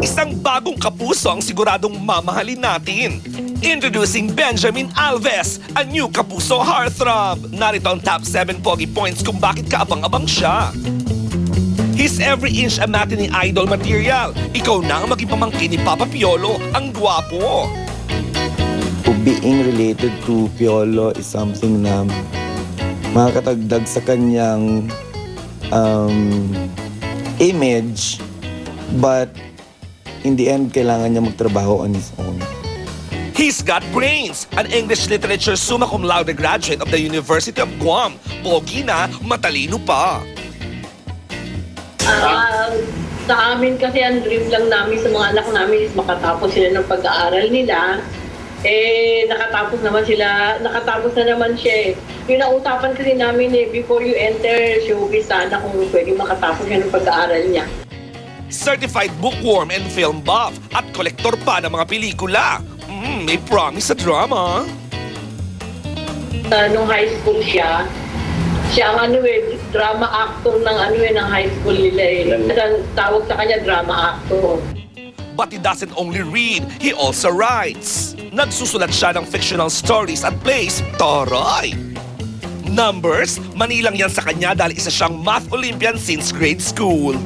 Isang bagong kapuso ang siguradong mamahalin natin. Introducing Benjamin Alves, a new kapuso heartthrob. Narito ang top 7 pogi points kung bakit kaabang-abang siya. He's every inch a matinee idol material. Ikaw na ang maging pamangkin ni Papa Piolo, ang gwapo. Being related to Piolo is something na makakatagdag sa kanyang image, but in the end, kailangan niya magtrabaho on his own. He's got brains, an English literature summa cum laude graduate of the University of Guam. Pogi na, matalino pa. Sa amin kasi ang dream lang namin sa mga anak namin is makatapos sila ng pag-aaral nila. Nakatapos na naman siya eh. Yung nautapan kasi namin before you enter showbiz, sana kung pwede makatapos siya ng pag-aaral niya. Certified bookworm and film buff at kolektor pa ng mga pelikula. May promise sa drama. Nung high school siya ang drama actor ng high school nila eh. Tawag sa kanya drama actor. But he doesn't only read, he also writes. Nagsusulat siya ng fictional stories at plays. Taray! Numbers, manilang yan sa kanya dahil isa siyang math Olympian since grade school.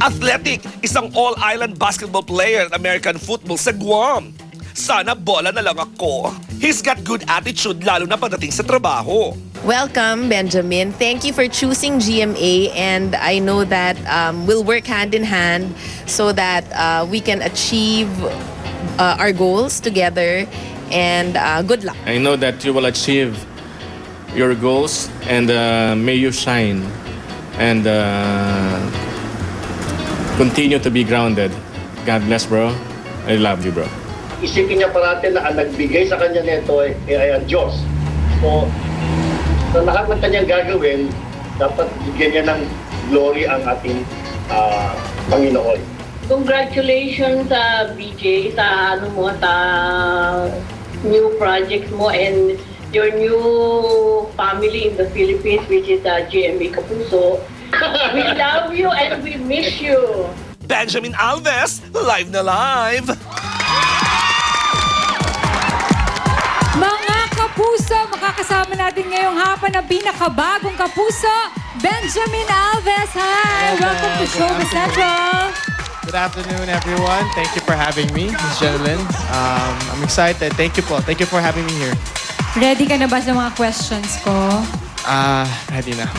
Athletic, isang all-island basketball player at American football sa Guam. Sana bola na lang ako. He's got good attitude lalo na pagdating sa trabaho. Welcome, Benjamin. Thank you for choosing GMA, and I know that we'll work hand in hand so that we can achieve our goals together, and good luck. I know that you will achieve your goals, and may you shine and continue to be grounded. God bless, bro. I love you, bro. Isipin niya parati na ang nagbigay sa kanya nito ay ang Diyos. So, sa lahat ng kanyang gagawin, dapat bigyan niya ng glory ang ating Panginoon. Congratulations sa BJ, sa sa new projects mo and your new family in the Philippines, which is GMA Kapuso. We love you and we miss you. Benjamin Alves, live na live! Mga kapuso, makakasama natin ngayong hapon na pinakabagong kapuso, Benjamin Alves. Hi! Welcome to Showbiz Central. Good afternoon, everyone. Thank you for having me, Ms. Jeneline. I'm excited. Thank you po. Thank you for having me here. Ready ka na ba sa mga questions ko? Ready na.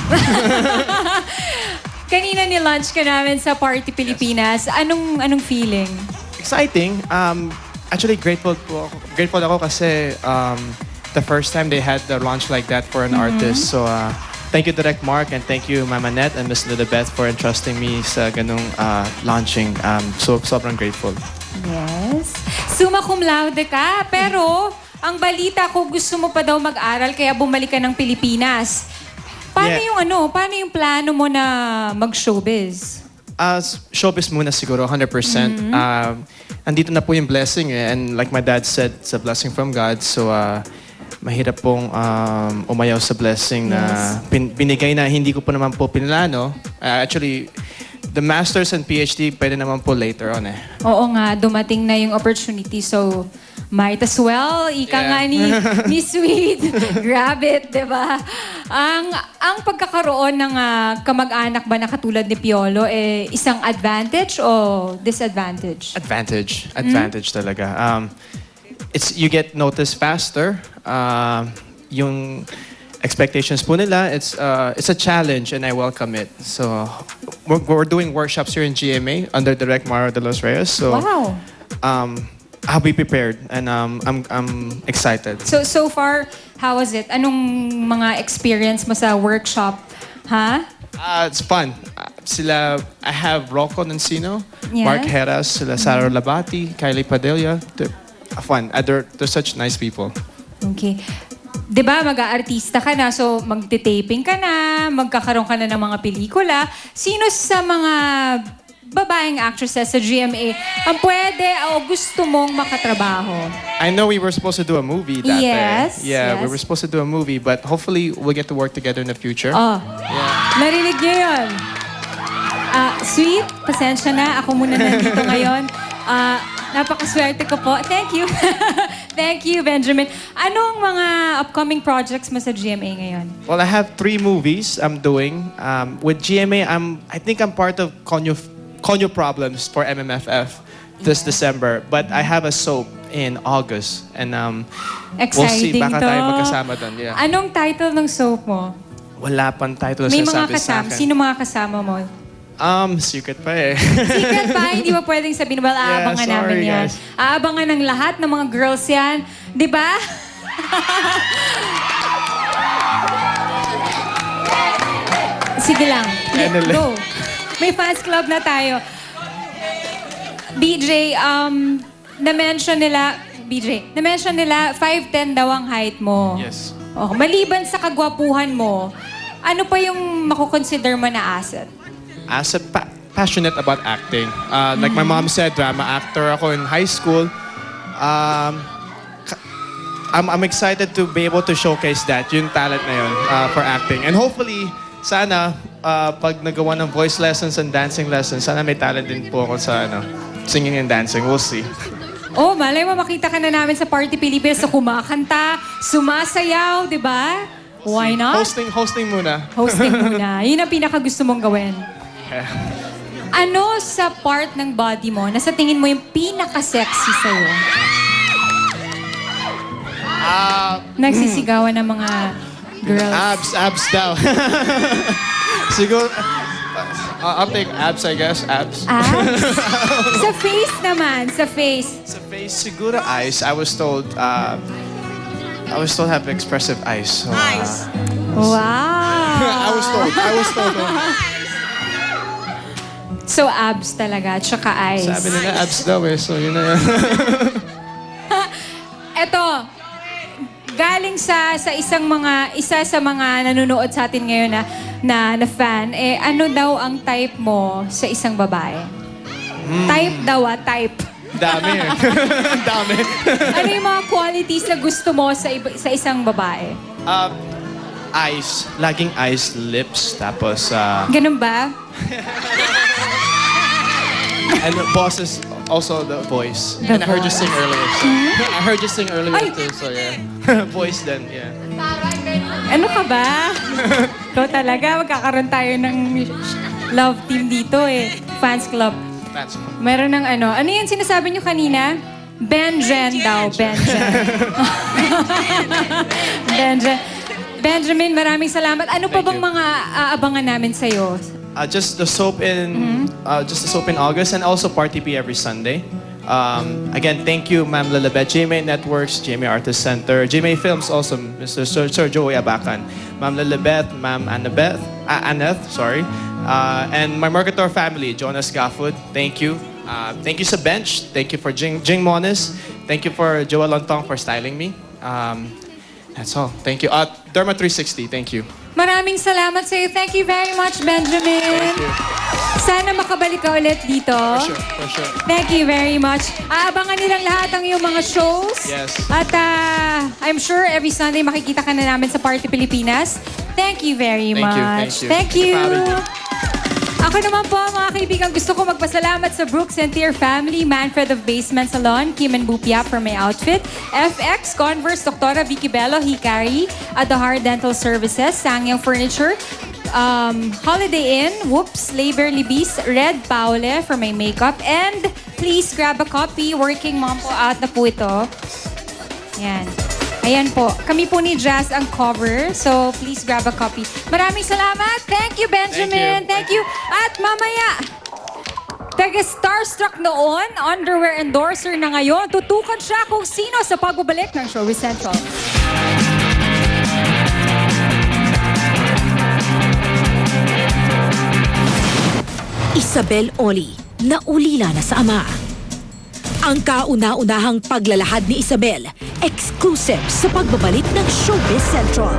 Kanina ni-lunch ka namin sa Party Pilipinas. Anong feeling? Exciting. Actually, grateful ako kasi the first time they had the launch like that for an artist. So, thank you, Direct Mark, and thank you, Mama Net and Miss Lilibeth for entrusting me sa ganung launching. So, sobrang grateful. Yes. Summa cum laude ka, pero ang balita ko gusto mo pa daw mag-aral kaya bumalik ka ng Pilipinas. Paano yung plano mo na mag-showbiz? Showbiz muna siguro, 100%. Andito na po yung blessing and like my dad said, it's a blessing from God. So, mahirap pong umayaw sa blessing na binigay na hindi ko po naman po pinlano. Actually, the Masters and PhD pwede naman po later on eh. Oo nga, dumating na yung opportunity. So, might as well. Ika nga ni Sweet. Grab it, di ba? Ang pagkakaroon ng kamag-anak ba na katulad ni Piolo, isang advantage o disadvantage? Advantage talaga. You get noticed faster. Yung expectations po nila, it's a challenge and I welcome it. So, we're doing workshops here in GMA under Direct Mara de los Reyes. So, wow. I'll be prepared and I'm excited. So far, how was it? Anong mga experience mo sa workshop? Ha? It's fun. I have Rocco Nancino, Yeah. Mark Heras, Sara Labati, Kylie Padilla. They're fun. They're such nice people. Okay. Di ba, mag-aartista ka na, so magte-taping ka na, magkakaroon ka na ng mga pelikula. Sino sa mga babaeng actresses sa GMA ang pwede o gusto mong makatrabaho? I know we were supposed to do a movie that Yes, day. Yeah, we yes. were supposed to do a movie, but hopefully we'll get to work together in the future. Oh, narinig niyo yun. Sweet, pasensya na. Ako muna nandito ngayon. Napakaswerte ko po. Thank you. Thank you, Benjamin. Anong mga upcoming projects mo sa GMA ngayon? Well, I have 3 movies I'm doing. With GMA, I think I'm part of Conyo Problems for MMFF this December. But I have a soap in August. And we'll see, Exciting baka to. tayo magkasama doon. Yeah. Anong title ng soap mo? Wala pang title na May mga sinasabi sa kasama. akin. Sino mga kasama mo? Secret pa eh. Secret pa, hindi mo pwedeng sabihin. Well, aabangan Yeah, sorry, namin yan. guys. Aabangan ng lahat ng mga girls yan. Di ba? Sige lang. Go. May fans club na tayo. BJ, na-mention nila, 5'10" daw ang height mo. Yes. Oh, maliban sa kagwapuhan mo, ano pa yung makukonsider mo na asset? As a passionate about acting. Like my mom said, drama actor ako in high school. I'm excited to be able to showcase that, yung talent na yun, for acting. And hopefully, sana, pag nagawa ng voice lessons and dancing lessons, sana may talent din po ako sa singing and dancing. We'll see. Oh, malay mo, makita ka na namin sa Party Pilipinas sa kumakanta, sumasayaw, di ba? Why not? Hosting muna. Hosting muna. Yun ang pinaka-gusto mong gawin. Ano sa part ng body mo na sa tingin mo yung pinaka-sexy sa'yo? Nagsisigawan ng mga girls. Abs daw. Siguro, I'll take abs, I guess. Abs. Abs? Sa face naman, sa face. Sa face, siguro eyes. I was told have expressive eyes. So, Wow! I was told. So abs talaga, tsaka eyes. Sabi nila abs daw eh, so yun na yan. Eto, galing sa isa sa mga nanonood sa atin ngayon na fan, ano daw ang type mo sa isang babae? Type daw type. Dami eh. Dami. Ano yung mga qualities na gusto mo sa isang babae? Eyes. Laging eyes, lips, tapos Ganun ba? and bosses, also the voice. The And I heard you voice. sing earlier. So. I heard you sing earlier Ay! too, so yeah. Voice then, yeah. Ano ka ba? Ikaw talaga, magkakaroon tayo ng love team dito eh. Fans club. That's Meron ng ano yung sinasabi nyo kanina? Benjen daw, Benjen. Benjen. Benjamin, maraming salamat. Ano pa Thank bang you. mga aabangan namin sa'yo? just the soap in August and also Party P every Sunday. Again, thank you, Ma'am Lalabet, GMA Networks, GMA Artist Center, GMA Films also, Mr. Sir Joey Abacan, Ma'am Lalabet, Ma'am Aneth, sorry, and my Mercator family, Jonas Gafford, thank you. Thank you sa bench. Thank you for Jing Mones. Thank you for Joel Lontong for styling me. That's all. Thank you. Derma 360, thank you. Maraming salamat sa'yo. Thank you very much, Benjamin. Thank you. Sana makabalik ka ulit dito. For sure. Thank you very much. Aabangan nilang lahat ang iyong mga shows. Yes. At I'm sure every Sunday makikita ka na namin sa Party Pilipinas. Thank you very much. Thank you. Thank you. Thank you for having me. Ako naman po, mga kaibigan, gusto ko magpasalamat sa Brooks and Tier family, Manfred of Basement Salon, Kim and Bupia for my outfit, FX, Converse, Doktora Vicky Bello, Hikari, Adahar Dental Services, Sangyang Furniture, Holiday Inn, Whoops, Labor Libis, Red Paule for my makeup, and please grab a copy. Working Mom po out na po ito. Yan. Ayan po. Kami po ni Jazz ang cover. So, please grab a copy. Maraming salamat. Thank you, Benjamin. Thank you. At mamaya, taga-starstruck noon, underwear endorser na ngayon, tutukan siya kung sino sa pagbabalik ng Showbiz Central. Isabel Oli, naulila na sa ama. Ang kauna-unahang paglalahad ni Isabel, exclusive sa pagbabalik ng Showbiz Central.